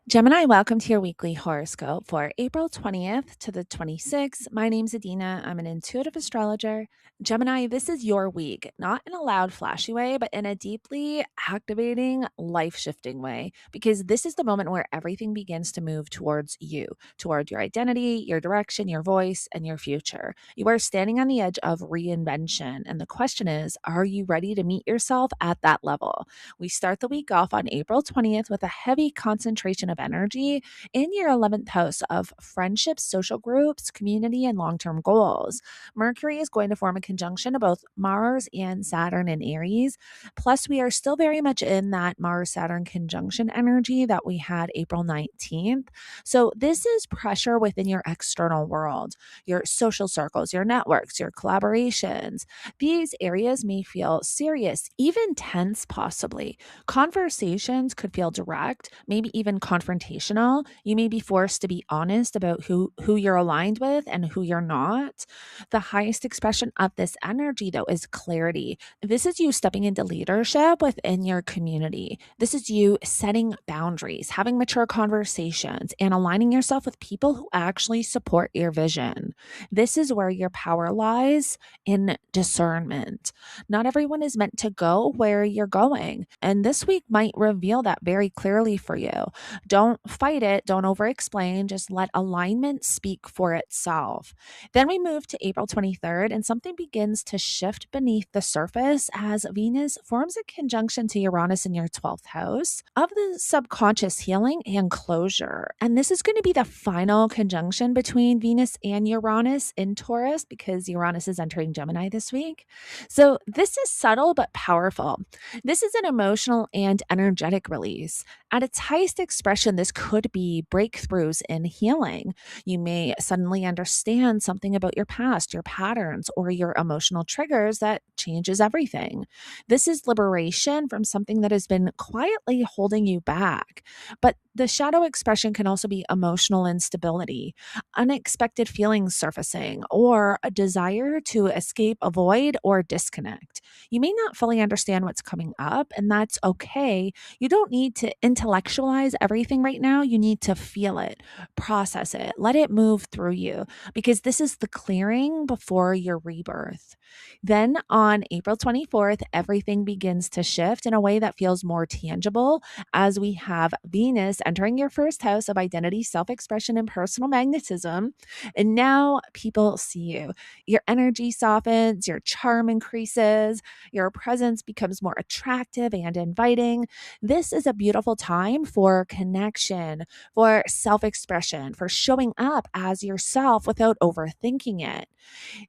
Gemini, welcome to your weekly horoscope for April 20th to the 26th. My name's Adeana. I'm an intuitive astrologer. Gemini, this is your week, not in a loud, flashy way, but in a deeply activating, life shifting way, because this is the moment where everything begins to move towards you, toward your identity, your direction, your voice, and your future. You are standing on the edge of reinvention. And the question is, are you ready to meet yourself at that level? We start the week off on April 20th with a heavy concentration of energy in your 11th house of friendships, social groups, community, and long term goals. Mercury is going to form a conjunction of both Mars and Saturn in Aries. Plus, we are still very much in that Mars Saturn conjunction energy that we had April 19th. So, this is pressure within your external world, your social circles, your networks, your collaborations. These areas may feel serious, even tense, possibly. Conversations could feel direct, maybe even confrontational. You may be forced to be honest about who you're aligned with and who you're not. The highest expression of this energy, though, is clarity. This is you stepping into leadership within your community. This is you setting boundaries, having mature conversations, and aligning yourself with people who actually support your vision. This is where your power lies in discernment. Not everyone is meant to go where you're going. And this week might reveal that very clearly for you. Don't fight it. Don't over explain. Just let alignment speak for itself. Then we move to April 23rd, and something begins to shift beneath the surface as Venus forms a conjunction to Uranus in your 12th house of the subconscious healing and closure. And this is going to be the final conjunction between Venus and Uranus in Taurus because Uranus is entering Gemini this week. So this is subtle but powerful. This is an emotional and energetic release. At its highest expression, this could be breakthroughs in healing. You may suddenly understand something about your past, your patterns, or your emotional triggers that changes everything. This is liberation from something that has been quietly holding you back. But the shadow expression can also be emotional instability, unexpected feelings surfacing, or a desire to escape, avoid, or disconnect. You may not fully understand what's coming up, and that's okay. You don't need to intellectualize everything right now. You need to feel it, process it, let it move through you, because this is the clearing before your rebirth. Then on April 24th, everything begins to shift in a way that feels more tangible as we have Venus entering your first house of identity, self expression, and personal magnetism. And now people see you. Your energy softens, your charm increases, your presence becomes more attractive and inviting. This is a beautiful time for connection, for self expression, for showing up as yourself without overthinking it.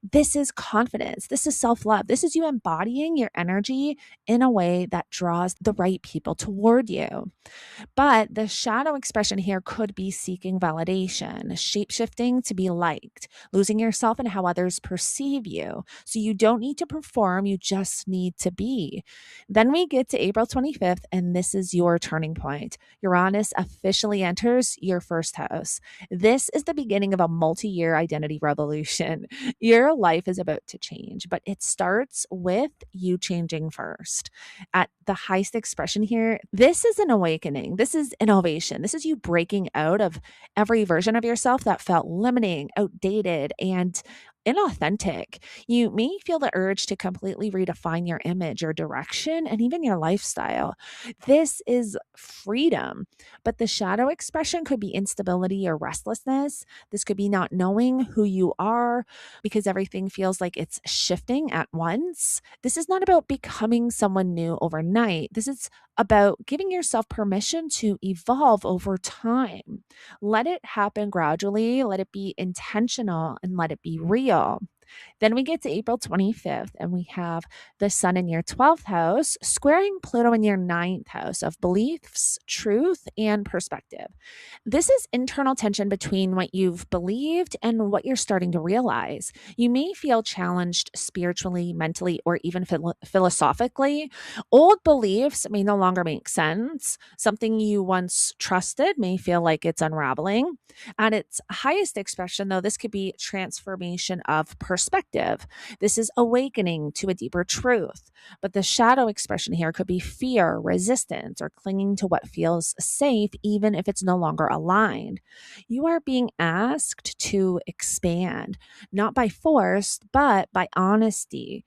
This is confidence. This is self love. This is you embodying your energy in a way that draws the right people toward you. But the shadow expression here could be seeking validation, shape shifting to be liked, losing yourself in how others perceive you. So you don't need to perform, you just need to be. Then we get to April 25th, and this is your turning point. Uranus officially enters your first house. This is the beginning of a multi year identity revolution. Your life is about to change, but it starts with you changing first. At the highest expression here, this is an awakening. This is innovation. This is you breaking out of every version of yourself that felt limiting, outdated, and inauthentic. You may feel the urge to completely redefine your image, your direction, and even your lifestyle. This is freedom, but the shadow expression could be instability or restlessness. This could be not knowing who you are because everything feels like it's shifting at once. This is not about becoming someone new overnight. This is about giving yourself permission to evolve over time. Let it happen gradually, let it be intentional, and let it be real. Then we get to April 25th, and we have the sun in your 12th house squaring Pluto in your ninth house of beliefs, truth, and perspective. This is internal tension between what you've believed and what you're starting to realize. You may feel challenged spiritually, mentally, or even philosophically. Old beliefs may no longer make sense. Something you once trusted may feel like it's unraveling. At its highest expression, though, this could be transformation of perspective perspective. This is awakening to a deeper truth. But the shadow expression here could be fear, resistance, or clinging to what feels safe, even if it's no longer aligned. You are being asked to expand, not by force, but by honesty.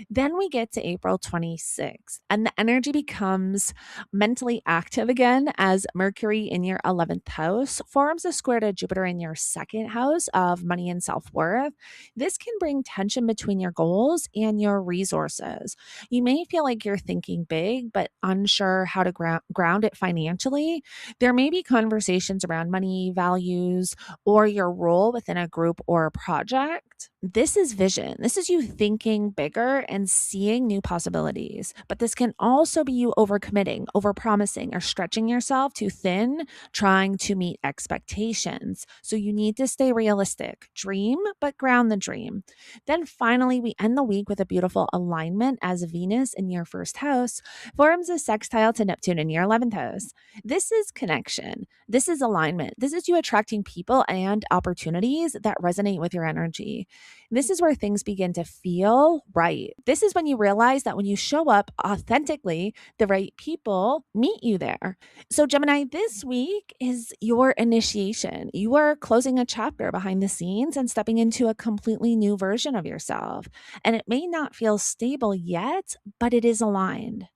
Then we get to April 26th, and the energy becomes mentally active again as Mercury in your 11th house forms a square to Jupiter in your second house of money and self worth. This can bring tension between your goals and your resources. You may feel like you're thinking big, but unsure how to ground it financially. There may be conversations around money, values, or your role within a group or a project. This is vision. This is you thinking bigger and seeing new possibilities. But this can also be you overcommitting, overpromising, or stretching yourself too thin, trying to meet expectations. So you need to stay realistic. Dream, but ground the dream. Then finally, we end the week with a beautiful alignment as Venus in your first house forms a sextile to Neptune in your 11th house. This is connection. This is alignment. This is you attracting people and opportunities that resonate with your energy. This is where things begin to feel right. This is when you realize that when you show up authentically, the right people meet you there. So, Gemini, this week is your initiation. You are closing a chapter behind the scenes and stepping into a completely new version of yourself. And it may not feel stable yet, but it is aligned.